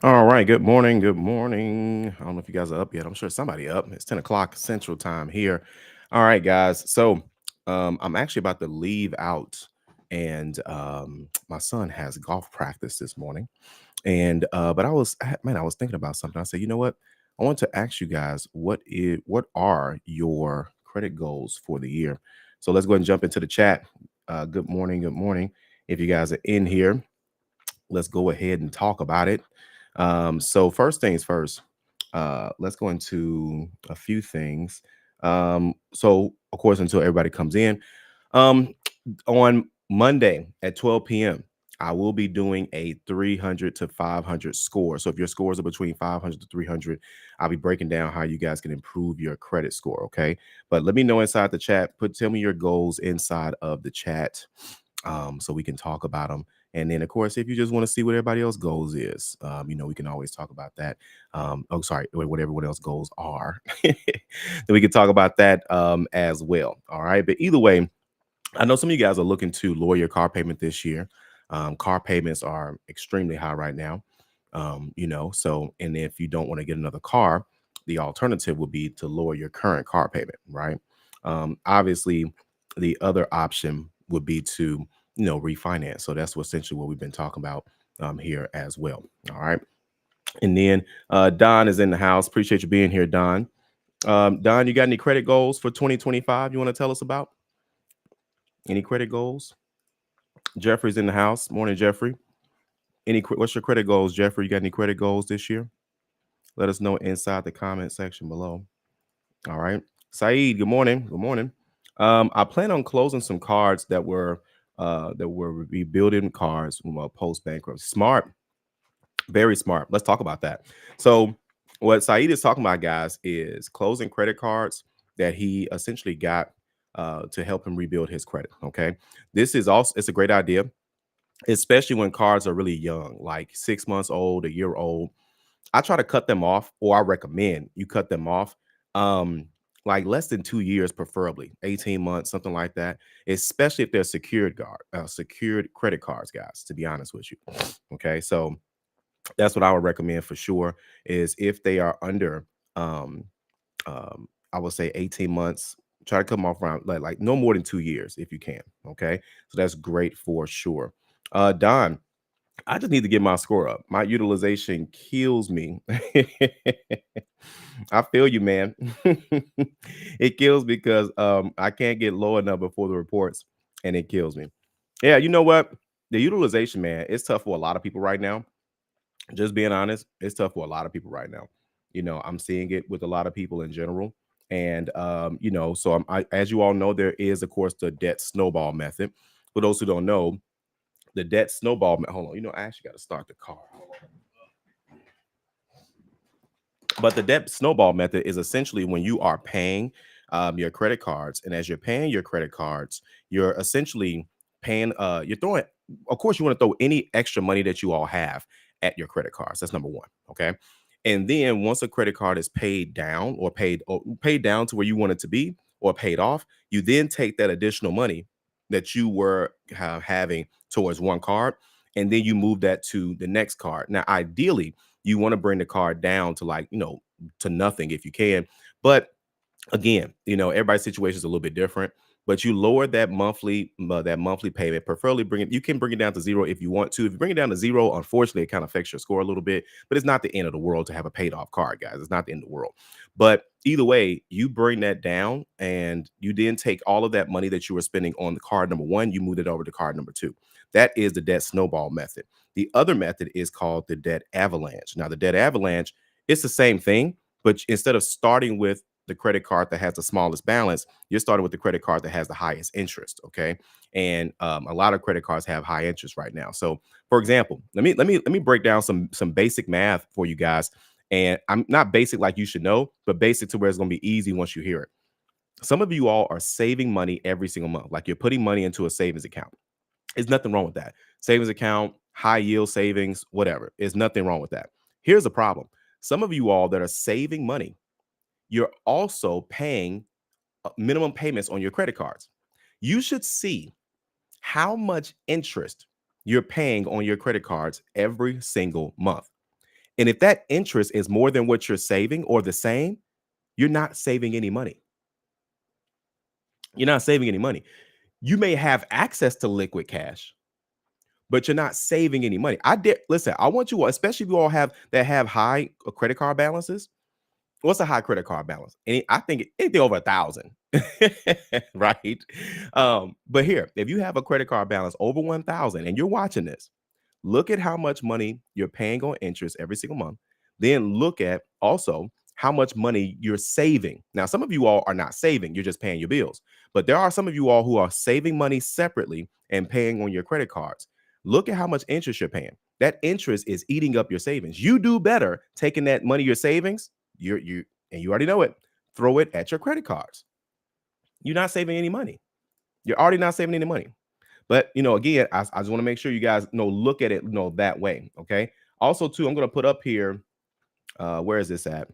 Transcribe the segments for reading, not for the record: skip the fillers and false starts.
All right. Good morning. Good morning. I don't know if you guys are up yet. I'm sure somebody up. It's 10 o'clock Central Time here. All right, guys. I'm actually about to leave out, and my son has golf practice this morning. And but I was thinking about something. I said, you know what? I want to ask you guys what are your credit goals for the year? So let's go ahead and jump into the chat. Good morning. Good morning. If you guys are in here, let's go ahead and talk about it. So first things first, let's go into a few things. So of course, until everybody comes in, um, on Monday at 12 p.m., I will be doing a 300 to 500 score. So if your scores are between 500 to 300, I'll be breaking down how you guys can improve your credit score. Okay, but let me know inside the chat. Tell me your goals inside of the chat, so we can talk about them. And then, of course, if you just want to see what everybody else goals is, we can always talk about that. Sorry, what everyone else goals are. Then we can talk about that as well. All right. But either way, I know some of you guys are looking to lower your car payment this year. Car payments are extremely high right now. And if you don't want to get another car, the alternative would be to lower your current car payment, right? Obviously, the other option would be to, refinance. So that's essentially what we've been talking about here as well. All right. And then Don is in the house. Appreciate you being here, Don. Don, you got any credit goals for 2025 you want to tell us about? Any credit goals? Jeffrey's in the house. Morning, Jeffrey. What's your credit goals, Jeffrey? You got any credit goals this year? Let us know inside the comment section below. All right. Saeed, good morning. Good morning. I plan on closing some cards that were rebuilding cards post bankruptcy. Smart, very smart. Let's talk about that. So, what Saeed is talking about, guys, is closing credit cards that he essentially got to help him rebuild his credit. Okay, this is also it's a great idea, especially when cards are really young, like 6 months old, a year old. I try to cut them off, or I recommend you cut them off. Like less than 2 years, preferably 18 months, something like that. Especially if they're secured credit cards, guys. To be honest with you, okay. So that's what I would recommend for sure. Is if they are under, um, I would say 18 months. Try to cut them off around like no more than 2 years if you can. Okay, so that's great for sure. Don, I just need to get my score up. My utilization kills me. I feel you, man. It kills because I can't get low enough before the reports, and it kills me. Yeah, you know what? The utilization, man, it's tough for a lot of people right now. Just being honest, it's tough for a lot of people right now. I'm seeing it with a lot of people in general. And so as you all know, there is, of course, the debt snowball method. For those who don't know, the debt snowball. Hold on, I actually got to start the car. But the debt snowball method is essentially when you are paying your credit cards, and as you're paying your credit cards, you're essentially paying. You're throwing. Of course, you want to throw any extra money that you all have at your credit cards. That's number one. Okay. And then once a credit card is paid down to where you want it to be, or paid off, you then take that additional money that you were having towards one card, and then you move that to the next card. Now, ideally, you want to bring the card down to to nothing if you can. But again, everybody's situation is a little bit different. But you lower that monthly payment. Preferably you can bring it down to zero if you want to. If you bring it down to zero, unfortunately, it kind of affects your score a little bit. But it's not the end of the world to have a paid off card, guys. It's not the end of the world. But either way, you bring that down, and you then take all of that money that you were spending on the card number one, you move it over to card number two. That is the debt snowball method. The other method is called the debt avalanche. Now, the debt avalanche, it's the same thing, but instead of starting with the credit card that has the smallest balance, you're starting with the credit card that has the highest interest. Okay, and a lot of credit cards have high interest right now. So, for example, let me break down some basic math for you guys. And I'm not basic like you should know, but basic to where it's going to be easy once you hear it. Some of you all are saving money every single month, like you're putting money into a savings account. There's nothing wrong with that. Savings account, high yield savings, whatever. There's nothing wrong with that. Here's the problem. Some of you all that are saving money, you're also paying minimum payments on your credit cards. You should see how much interest you're paying on your credit cards every single month. And if that interest is more than what you're saving or the same, you're not saving any money. You're not saving any money. You may have access to liquid cash, but you're not saving any money. I did listen, I want you all, especially if you all have high credit card balances. What's a high credit card balance? I think anything over 1,000, right? But here, if you have a credit card balance over 1,000 and you're watching this, look at how much money you're paying on interest every single month. Then look at also how much money you're saving. Now, some of you all are not saving, you're just paying your bills. But there are some of you all who are saving money separately and paying on your credit cards. Look at how much interest you're paying. That interest is eating up your savings. You do better taking that money, your savings, and you already know it, throw it at your credit cards. You're not saving any money. You're already not saving any money. But again, I just want to make sure you guys look at it that way. Okay. Also, too, I'm going to put up here. Where is this at?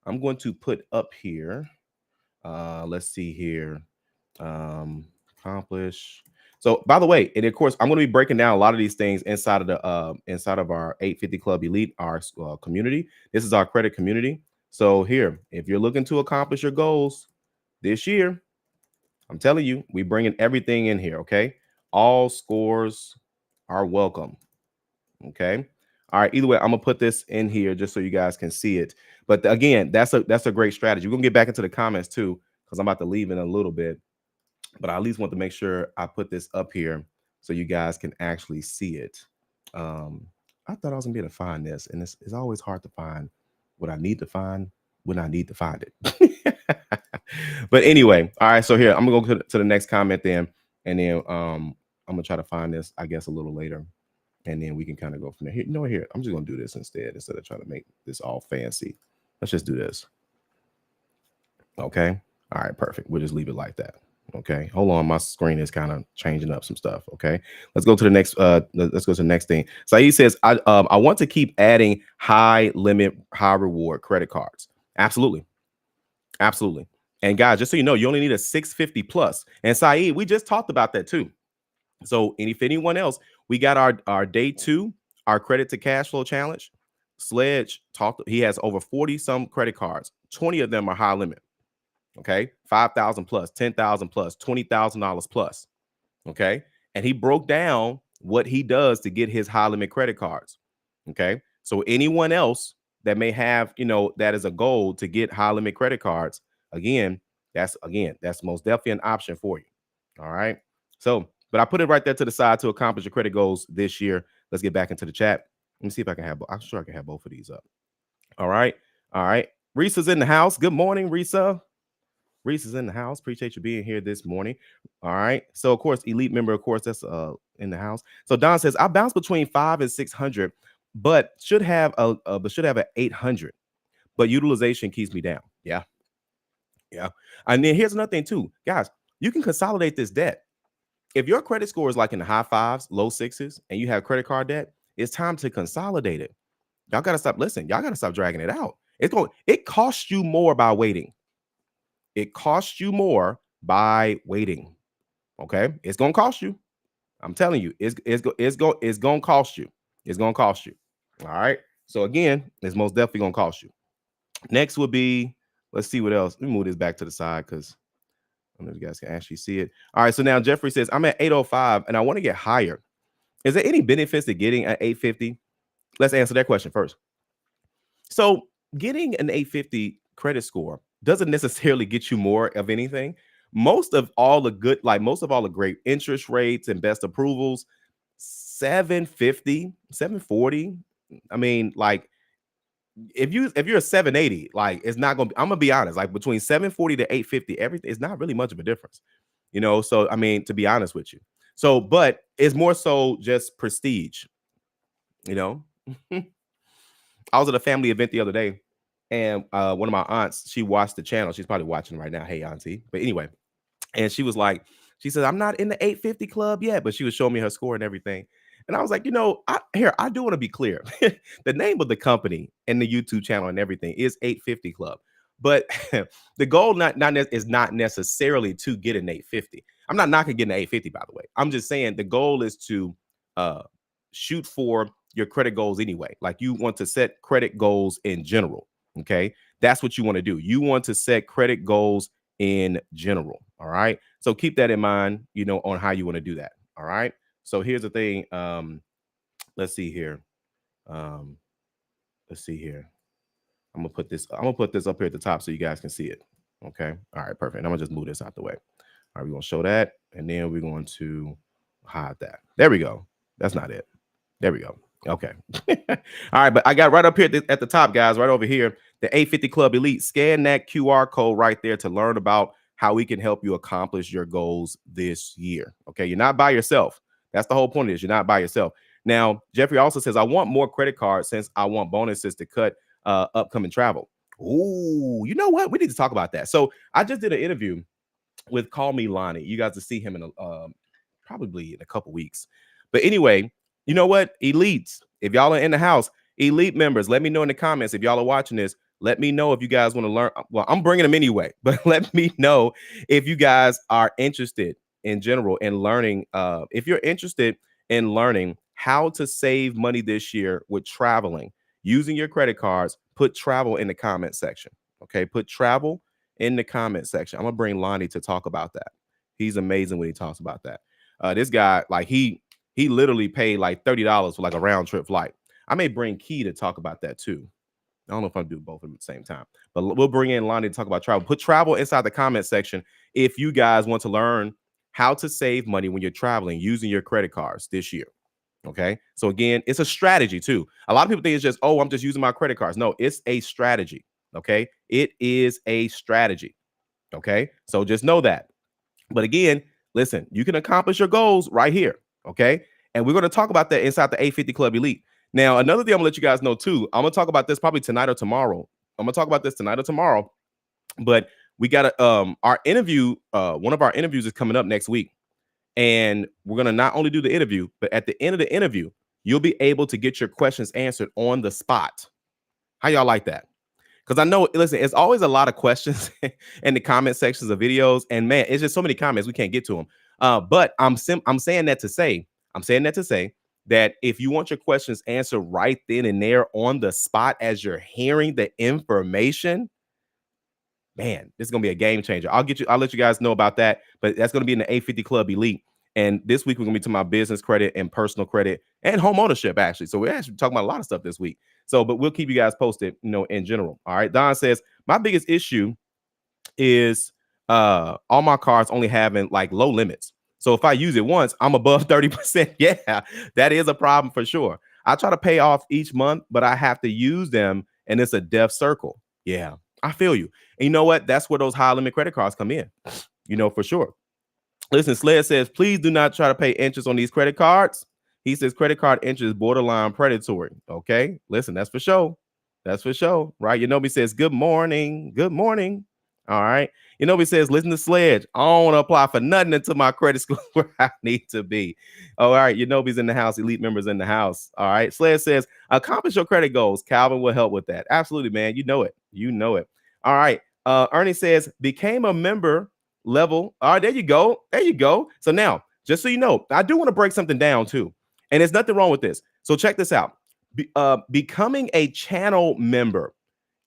I'm going to put up here. Let's see here. Accomplish. So, by the way, and of course, I'm going to be breaking down a lot of these things inside of our 850 Club Elite, our community. This is our credit community. So here, if you're looking to accomplish your goals this year, I'm telling you, we bringing everything in here. Okay, all scores are welcome. Okay. All right. Either way, I'm gonna put this in here just so you guys can see it. But again, that's a great strategy. We're gonna get back into the comments too, because I'm about to leave in a little bit. But I at least want to make sure I put this up here so you guys can actually see it. I thought I was gonna be able to find this, and it's always hard to find what I need to find when I need to find it. But anyway, all right. So here, I'm gonna go to the next comment then, and then I'm gonna try to find this, I guess, a little later. And then we can kind of go from there. Here, I'm just going to do this instead of trying to make this all fancy. Let's just do this. Okay. All right, perfect. We'll just leave it like that. Okay. Hold on. My screen is kind of changing up some stuff. Okay. Let's go to the next. Let's go to the next thing. Saeed says, I want to keep adding high limit, high reward credit cards. Absolutely. Absolutely. And guys, just so you know, you only need a 650 plus. And Saeed, we just talked about that too. So, and if anyone else, we got our day 2, our credit to cash flow challenge. Sledge talked. He has over 40 some credit cards. 20 of them are high limit. Okay, 5,000 plus, 10,000 plus, $20,000 plus. Okay, and he broke down what he does to get his high limit credit cards. Okay, so anyone else that may have, that is a goal to get high limit credit cards. That's most definitely an option for you. All right, so. But I put it right there to the side to accomplish your credit goals this year. Let's get back into the chat. Let me see if I can have. I'm sure I can have both of these up. All right. All right. Risa's in the house. Good morning, Risa. Risa's in the house. Appreciate you being here this morning. All right. So, of course, elite member, of course, that's in the house. So Don says, I bounce between 500 and 600, but should have an 800. But utilization keeps me down. Yeah. Yeah. And then here's another thing, too. Guys, you can consolidate this debt. If your credit score is like in the high 5s, low 6s, and you have credit card debt, it's time to consolidate it. Y'all got to stop. Listen, y'all got to stop dragging it out. It costs you more by waiting. It costs you more by waiting. Okay. It's going to cost you. I'm telling you, it's going to cost you. It's going to cost you. All right. So again, it's most definitely going to cost you. Next would be, let's see what else. Let me move this back to the side because I don't know if you guys can actually see it. All right, so now Jeffrey says, I'm at 805 and I want to get higher. Is there any benefits to getting an 850? Let's answer that question first. So getting an 850 credit score doesn't necessarily get you more of anything. Most of all the great interest rates and best approvals, 750, 740. I mean, like, if you're a 780, like, it's not gonna be, I'm gonna be honest, like between 740 to 850, everything is not really much of a difference, so I mean, to be honest with you, but it's more so just prestige. I was at a family event the other day, and one of my aunts, she watched the channel. She's probably watching right now. Hey, auntie. But anyway, and she said, I'm not in the 850 club yet, but she was showing me her score and everything. And I was like, I do want to be clear. The name of the company and the YouTube channel and everything is 850 Club. But the goal is not necessarily to get an 850. I'm not knocking getting an 850, by the way. I'm just saying the goal is to shoot for your credit goals anyway. Like you want to set credit goals in general. Okay. That's what you want to do. You want to set credit goals in general. All right. So keep that in mind, on how you want to do that. All right. So here's the thing. Let's see here. Um, let's see here. I'm gonna put this up here at the top so you guys can see it. Okay. All right, perfect. I'm gonna just move this out the way. All right, we're gonna show that, and then we're going to hide that. There we go. That's not it. There we go. Okay. All right, but I got right up here at the top, guys, right over here, the 850 Club Elite. Scan that QR code right there to learn about how we can help you accomplish your goals this year. Okay, you're not by yourself. That's the whole point of this. You're not by yourself. Now, Jeffrey also says, I want more credit cards since I want bonuses to cut upcoming travel. Ooh, you know what? We need to talk about that. So I just did an interview with Call Me Lonnie. You guys will see him in probably in a couple weeks. But anyway, you know what? Elites, if y'all are in the house, elite members, let me know in the comments if y'all are watching this. Let me know if you guys want to learn. Well, I'm bringing them anyway, but let me know if you guys are interested in general in learning. If you're interested in learning how to save money this year with traveling using your credit cards, put travel in the comment section. Okay, put travel in the comment section. I'm gonna bring Lonnie to talk about that. He's amazing when he talks about that. This guy, like he literally paid like $30 for like a round trip flight. I may bring Key to talk about that too. I don't know if I'll do both at the same time, but we'll bring in Lonnie to talk about travel. Put travel inside the comment section if you guys want to learn how to save money when you're traveling using your credit cards this year. Okay. So again, it's a strategy too. A lot of people think it's just, oh, I'm just using my credit cards. No, it's a strategy. Okay. It is a strategy. Okay. So just know that. But again, listen, you can accomplish your goals right here. Okay. And we're going to talk about that inside the 850 Club Elite. Now, another thing I'm going to let you guys know too, I'm going to talk about this probably tonight or tomorrow. I'm going to talk about this tonight or tomorrow. But we got our interview. One of our interviews is coming up next week. And we're going to not only do the interview, but at the end of the interview, you'll be able to get your questions answered on the spot. How y'all like that? Because I know, listen, it's always a lot of questions in the comment sections of videos. And man, it's just so many comments, we can't get to them. But I'm saying that to say that if you want your questions answered right then and there on the spot as you're hearing the information, man, this is gonna be a game changer. I'll let you guys know about that, but that's gonna be in the 850 Club Elite. And this week we're gonna be talking about business credit and personal credit and home ownership, actually. So we're actually talking about a lot of stuff this week. So, but we'll keep you guys posted, in general. All right. Don says, my biggest issue is all my cards only having like low limits. So if I use it once, I'm above 30%. Yeah, that is a problem for sure. I try to pay off each month, but I have to use them and it's a death circle. Yeah, I feel you. And you know what? That's where those high limit credit cards come in, for sure. Listen, Sled says, please do not try to pay interest on these credit cards. He says credit card interest is borderline predatory. Okay, listen, that's for sure. That's for sure, right? Yanobi says, good morning. Good morning. All right. Yanobi says, listen to Sledge. I don't want to apply for nothing until my credit score where I need to be. All right. Yanobi's in the house. Elite members in the house. All right. Sledge says, accomplish your credit goals. Calvin will help with that. Absolutely, man. You know it. You know it. All right. Ernie says, became a member level. All right. There you go. There you go. So now, just so you know, I do want to break something down too. And there's nothing wrong with this. So check this out. Becoming a channel member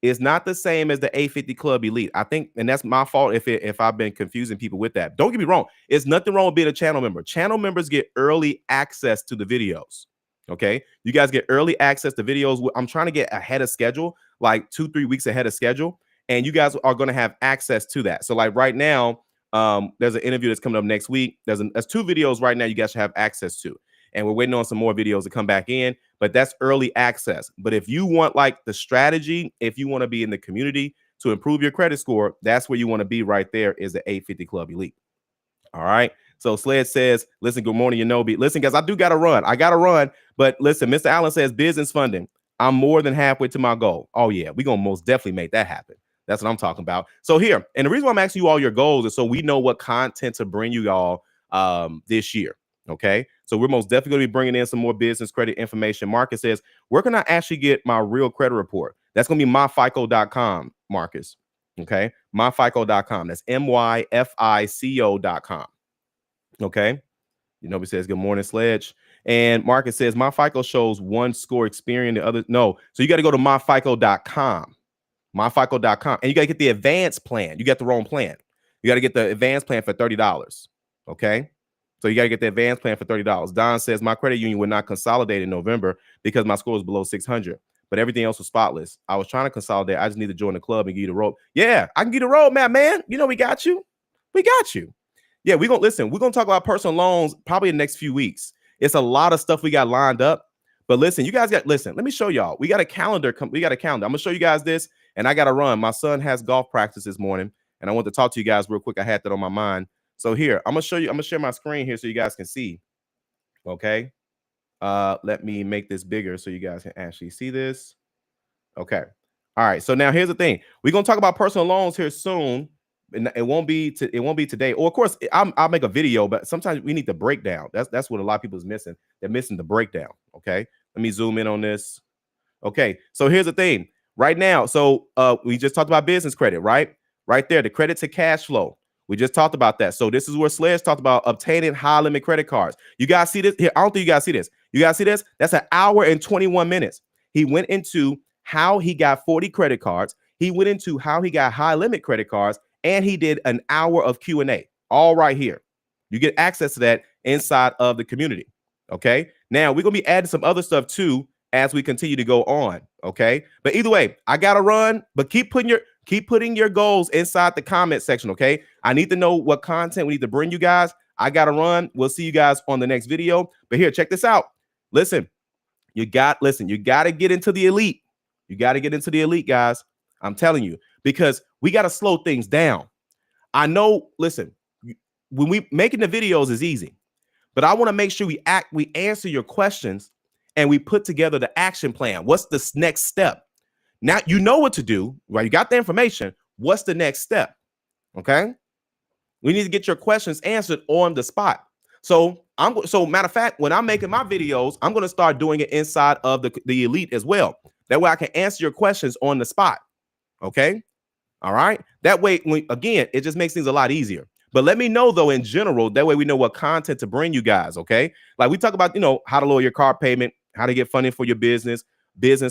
is not the same as the 850 Club Elite. I think, and that's my fault if I've been confusing people with that. Don't get me wrong. It's nothing wrong with being a channel member. Channel members get early access to the videos. Okay. You guys get early access to videos. I'm trying to get ahead of schedule, like 2-3 weeks ahead of schedule. And you guys are going to have access to that. So like right now, there's an interview that's coming up next week. There's 2 videos right now you guys should have access to. And we're waiting on some more videos to come back in, but that's early access. But if you want like the strategy, if you want to be in the community to improve your credit score, that's where you want to be right there is the 850 Club Elite. All right. So Sled says, listen, good morning, Yanobi. Listen, guys, I do got to run. I got to run. But listen, Mr. Allen says business funding. I'm more than halfway to my goal. Oh, yeah. We're going to most definitely make that happen. That's what I'm talking about. So here, and the reason why I'm asking you all your goals is so we know what content to bring you all this year. Okay, so we're most definitely going to be bringing in some more business credit information. Marcus says, where can I actually get my real credit report? That's going to be myfico.com, Marcus. Okay, myfico.com. That's myfico.com. Okay, he says, good morning, Sledge. And Marcus says, my FICO shows one score Experian, the other no. So you got to go to myfico.com, myfico.com, and you got to get the advanced plan. You got the wrong plan. You got to get the advanced plan for $30. Okay. So you got to get the advanced plan for $30. Don says, my credit union would not consolidate in November because my score was below 600, but everything else was spotless. I was trying to consolidate. I just need to join the club and give you the road. Yeah, I can give you the roadmap, man. You know, we got you. We got you. Yeah, we're going to listen. We're going to talk about personal loans probably in the next few weeks. It's a lot of stuff we got lined up. But listen, you guys listen, let me show y'all. We got a calendar. We got a calendar. I'm going to show you guys this, and I got to run. My son has golf practice this morning, and I want to talk to you guys real quick. I had that on my mind. So here, I'm going to show you. I'm going to share my screen here so you guys can see. Okay. Let me make this bigger so you guys can actually see this. Okay. All right. So now here's the thing. We're going to talk about personal loans here soon. It won't be today. Or of course, I'll make a video, but sometimes we need the breakdown. That's what a lot of people is missing. They're missing the breakdown. Okay. Let me zoom in on this. Okay. So here's the thing right now. So we just talked about business credit, right? Right there, the credit to cash flow. We just talked about that. So this is where Sledge talked about obtaining high limit credit cards. You guys see this here? I don't think you guys see this. You guys see this? That's an hour and 21 minutes. He went into how he got 40 credit cards. He went into how he got high limit credit cards, and he did an hour of Q&A all right here. You get access to that inside of the community. Okay. Now we're going to be adding some other stuff too as we continue to go on. Okay. But either way, I got to run, but keep putting your goals inside the comment section. Okay. I need to know what content we need to bring you guys. I got to run. We'll see you guys on the next video. But here, check this out. Listen, you got to get into the elite. You got to get into the elite, guys. I'm telling you, because we got to slow things down. I know, listen, when we making the videos is easy, but I want to make sure we answer your questions and we put together the action plan. What's the next step? Now you know what to do, right? You got the information. What's the next step? Okay. We need to get your questions answered on the spot. So matter of fact, when I'm making my videos, I'm going to start doing it inside of the elite as well. That way I can answer your questions on the spot. Okay. All right. That way, again, it just makes things a lot easier. But let me know, though, in general, that way we know what content to bring you guys. OK, like we talk about, how to lower your car payment, how to get funding for your business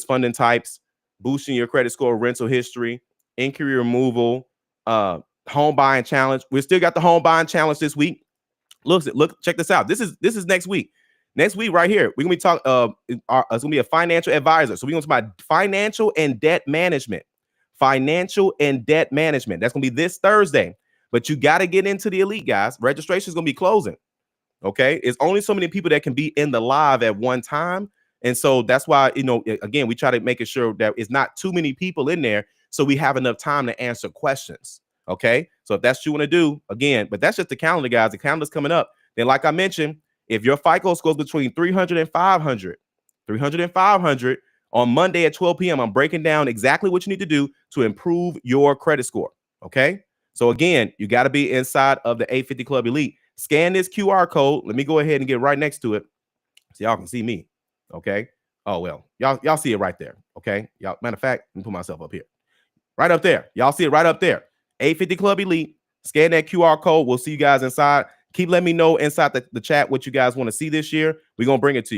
funding types, boosting your credit score, rental history, inquiry removal, home buying challenge. We still got the home buying challenge this week. Look, check this out. This is next week. Next week, right here, we're gonna be talking. It's gonna be a financial advisor. So we're gonna talk about financial and debt management. Financial and debt management. That's gonna be this Thursday. But you got to get into the elite, guys. Registration is gonna be closing. Okay, it's only so many people that can be in the live at one time, and so that's why again we try to make sure that it's not too many people in there, so we have enough time to answer questions. Okay, so if that's what you want to do, again, but that's just the calendar, guys. The calendar's coming up. Then, like I mentioned, if your FICO scores between 300 and 500, on Monday at 12 p.m., I'm breaking down exactly what you need to do to improve your credit score. Okay, so again, you got to be inside of the 850 Club Elite. Scan this QR code. Let me go ahead and get right next to it so y'all can see me. Okay. Oh, well, y'all see it right there. Okay. Y'all, matter of fact, let me put myself up here. Right up there. Y'all see it right up there. 850 Club Elite. Scan that QR code. We'll see you guys inside. Keep letting me know inside the chat what you guys want to see this year. We're going to bring it to you.